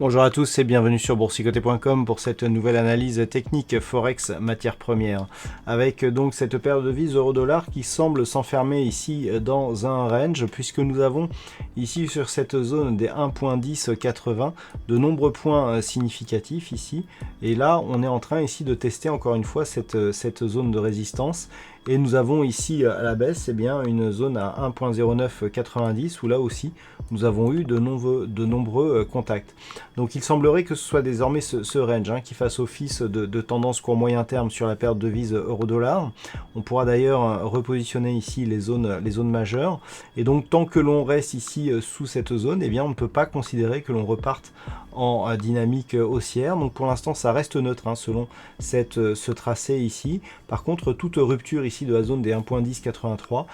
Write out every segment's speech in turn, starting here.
Bonjour à tous et bienvenue sur boursicoté.com pour cette nouvelle analyse technique Forex matières premières. Avec donc cette paire de devises euro-dollar qui semble s'enfermer ici dans un range, puisque nous avons ici sur cette zone des 1.1080 de nombreux points significatifs ici. Et là on est en train ici de tester encore une fois cette zone de résistance. Et nous avons ici à la baisse une zone à 1.0990 où là aussi nous avons eu de nombreux contacts. Donc il semblerait que ce soit désormais ce range qui fasse office de tendance court moyen terme sur la paire de devises euro-dollar. On pourra d'ailleurs repositionner ici les zones majeures. Et donc tant que l'on reste ici sous cette zone, on ne peut pas considérer que l'on reparte en dynamique haussière. Donc pour l'instant ça reste neutre selon ce tracé ici. Par contre toute rupture ici de la zone des 1.1083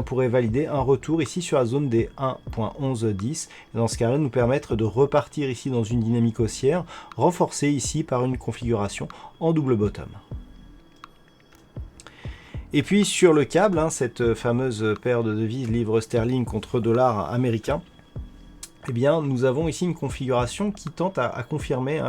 pourrait valider un retour ici sur la zone des 1.1110 et dans ce cas là nous permettre de repartir ici dans une dynamique haussière renforcée ici par une configuration en double bottom. Et puis sur le câble, cette fameuse paire de devises livre sterling contre dollar américain, nous avons ici une configuration qui tente à confirmer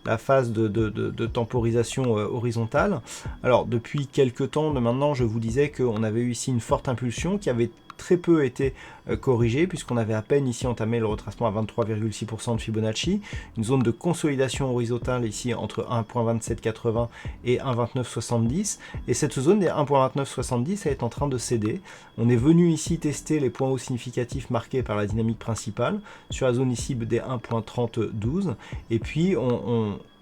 la phase de temporisation horizontale. Alors depuis quelques temps maintenant, je vous disais qu'on avait eu ici une forte impulsion qui avait très peu été corrigée puisqu'on avait à peine ici entamé le retracement à 23,6% de Fibonacci, une zone de consolidation horizontale ici entre 1.2780 et 1.2970 et cette zone des 1.2970 est en train de céder. On est venu ici tester les points hauts significatifs marqués par la dynamique principale sur la zone ici des 1.3012 et puis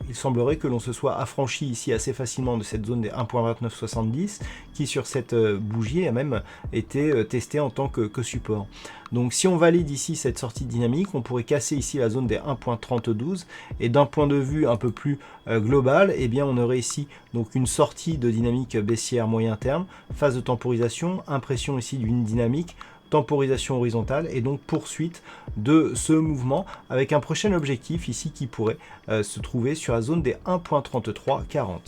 il semblerait que l'on se soit affranchi ici assez facilement de cette zone des 1.2970 qui sur cette bougie a même été testée en tant que support. Donc si on valide ici cette sortie dynamique, on pourrait casser ici la zone des 1.3012 et d'un point de vue un peu plus global, on aurait ici donc une sortie de dynamique baissière moyen terme, phase de temporisation, impression ici d'une dynamique, temporisation horizontale et donc poursuite de ce mouvement avec un prochain objectif ici qui pourrait se trouver sur la zone des 1.3340.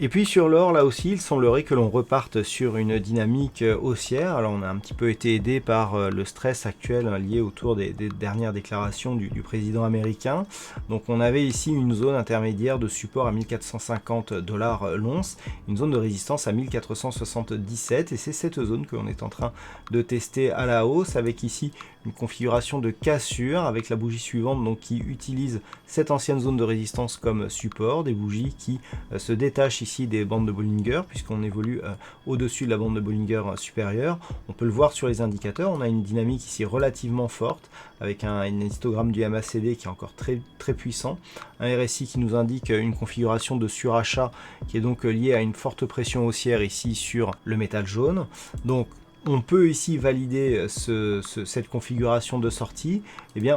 Et puis sur l'or, là aussi, il semblerait que l'on reparte sur une dynamique haussière. Alors on a un petit peu été aidé par le stress actuel lié autour des dernières déclarations du président américain. Donc on avait ici une zone intermédiaire de support à 1450 $ l'once, une zone de résistance à 1477 et c'est cette zone que l'on est en train de tester à la hausse avec ici une configuration de cassure avec la bougie suivante donc qui utilise cette ancienne zone de résistance comme support, des bougies qui se détachent ici des bandes de Bollinger puisqu'on évolue au-dessus de la bande de Bollinger supérieure. On peut le voir sur les indicateurs, on a une dynamique ici relativement forte avec un histogramme du MACD qui est encore très puissant, un RSI qui nous indique une configuration de surachat qui est donc liée à une forte pression haussière ici sur le métal jaune. Donc on peut ici valider cette configuration de sortie,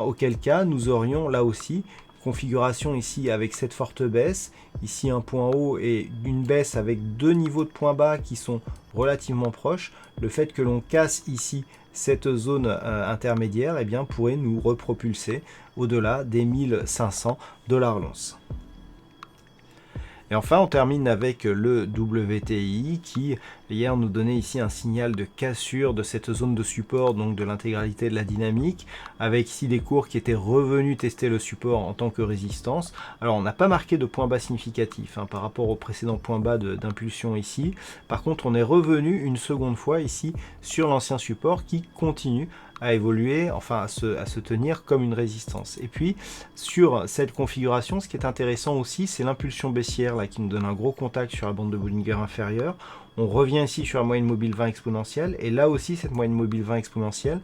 auquel cas nous aurions là aussi configuration ici avec cette forte baisse, ici un point haut et une baisse avec deux niveaux de points bas qui sont relativement proches. Le fait que l'on casse ici cette zone intermédiaire pourrait nous repropulser au-delà des 1500 $ l'once. Et enfin, on termine avec le WTI qui hier nous donnait ici un signal de cassure de cette zone de support, donc de l'intégralité de la dynamique, avec ici des cours qui étaient revenus tester le support en tant que résistance. Alors on n'a pas marqué de point bas significatif par rapport au précédent point bas d'impulsion ici. Par contre, on est revenu une seconde fois ici sur l'ancien support qui continue à évoluer, enfin à se tenir comme une résistance. Et puis sur cette configuration, ce qui est intéressant aussi, c'est l'impulsion baissière là qui nous donne un gros contact sur la bande de Bollinger inférieure. On revient ici sur la moyenne mobile 20 exponentielle et là aussi cette moyenne mobile 20 exponentielle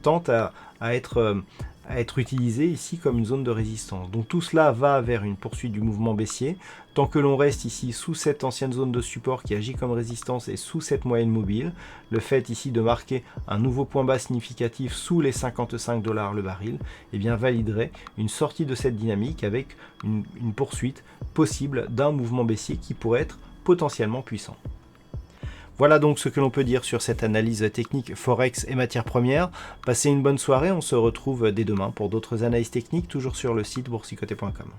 tente à être utilisée ici comme une zone de résistance. Donc tout cela va vers une poursuite du mouvement baissier. Tant que l'on reste ici sous cette ancienne zone de support qui agit comme résistance et sous cette moyenne mobile, le fait ici de marquer un nouveau point bas significatif sous les 55 $ le baril, validerait une sortie de cette dynamique avec une poursuite possible d'un mouvement baissier qui pourrait être potentiellement puissant. Voilà donc ce que l'on peut dire sur cette analyse technique Forex et matières premières. Passez une bonne soirée, on se retrouve dès demain pour d'autres analyses techniques, toujours sur le site boursicoté.com.